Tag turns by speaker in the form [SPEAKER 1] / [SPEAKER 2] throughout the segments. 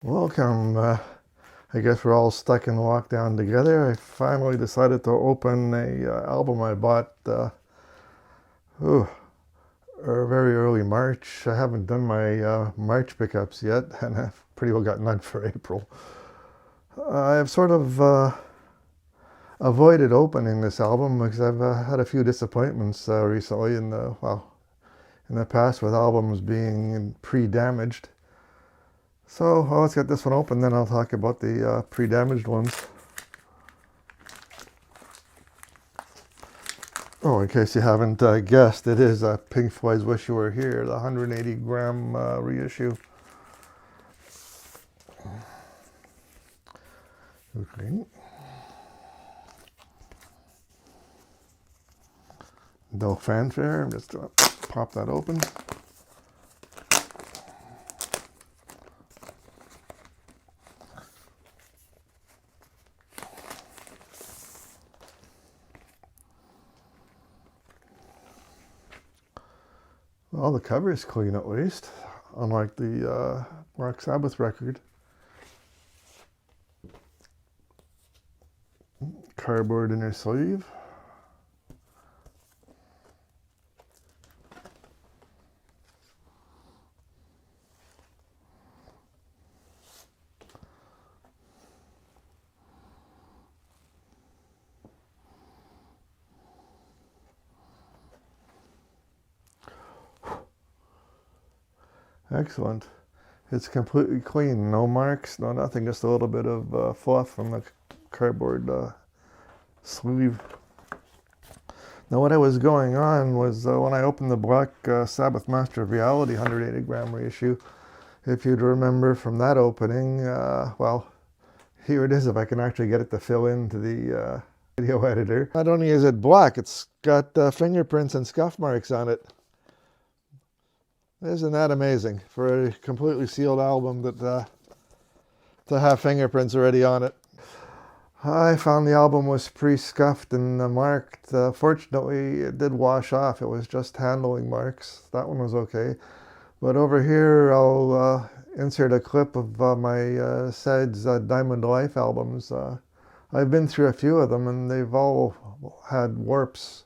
[SPEAKER 1] Welcome. I guess we're all stuck in lockdown together. I finally decided to open a album I bought ooh, very early March. I haven't done my March pickups yet, and I've pretty well got none for April. I've sort of avoided opening this album because I've had a few disappointments recently in the past with albums being pre-damaged. So let's get this one open, then I'll talk about the pre-damaged ones. Oh, in case you haven't guessed, it is Pink Floyd's Wish You Were Here, the 180 gram reissue. Okay. No fanfare. I'm just going to pop that open. Well, the cover is clean at least, unlike the Black Sabbath record. Cardboard inner sleeve. Excellent. It's completely clean, no marks, no nothing, just a little bit of fluff from the cardboard sleeve. Now what I was going on was when I opened the Black Sabbath Master of Reality 180 gram reissue, if you'd remember from that opening, well, here it is if I can actually get it to fill into the video editor. Not only is it black, it's got fingerprints and scuff marks on it. Isn't that amazing for a completely sealed album that to have fingerprints already on it? I found the album was pre-scuffed and marked. Fortunately, it did wash off. It was just handling marks. That one was okay. But over here, I'll insert a clip of my Sed's Diamond Life albums. I've been through a few of them, and they've all had warps.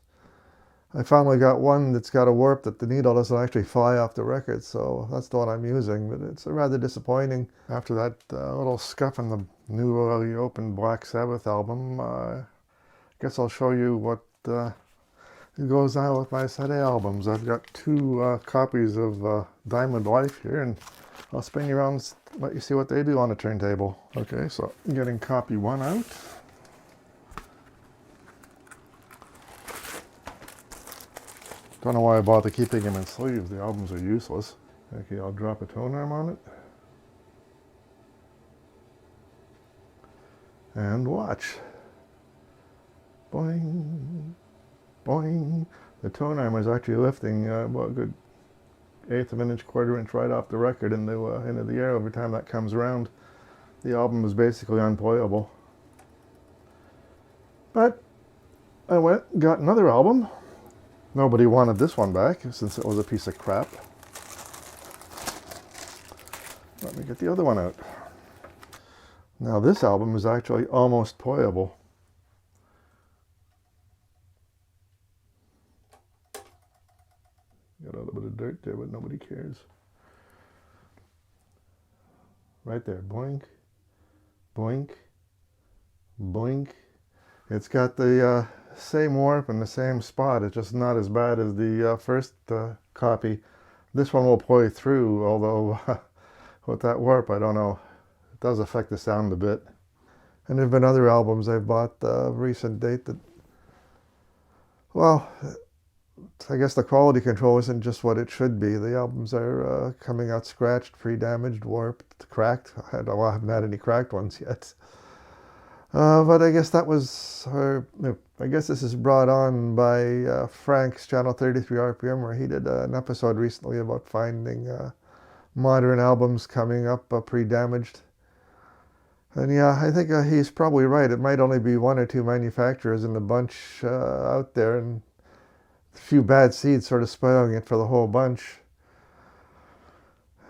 [SPEAKER 1] I finally got one that's got a warp that the needle doesn't actually fly off the record, so that's the one I'm using, but it's rather disappointing. After that little scuff in the newly opened Black Sabbath album, I guess I'll show you what goes on with my set of albums. I've got two copies of Diamond Life here, and I'll spin you around and let you see what they do on the turntable. Okay, so I'm getting copy one out. Don't know why I bother keeping them in sleeves. The albums are useless. Okay, I'll drop a tone arm on it. And watch. Boing, boing. The tone arm is actually lifting well, a good eighth of an inch, quarter inch right off the record into the air every time that comes around. The album is basically unplayable. But I went and got another album. Nobody wanted this one back since it was a piece of crap. Let me get the other one out. Now this album is actually almost playable. Got a little bit of dirt there, but nobody cares. Right there, boink, boink, boink. It's got the same warp in the same spot. It's just not as bad as the first copy. This one will play through, although with that warp, I don't know. It does affect the sound a bit. And there have been other albums I've bought recent date that, well, I guess the quality control isn't just what it should be. The albums are coming out scratched, pre-damaged, warped, cracked. I haven't had any cracked ones yet. But I guess that was I guess this is brought on by Frank's channel 33 RPM, where he did an episode recently about finding modern albums coming up pre-damaged. And yeah, I think he's probably right. It might only be one or two manufacturers in the bunch out there, and a few bad seeds sort of spoiling it for the whole bunch.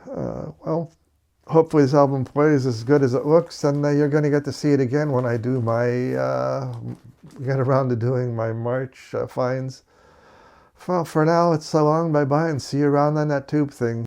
[SPEAKER 1] Well, hopefully this album plays as good as it looks, and you're going to get to see it again when I do my get around to doing my March finds. Well, for now, it's so long, bye-bye, and see you around on that tube thing.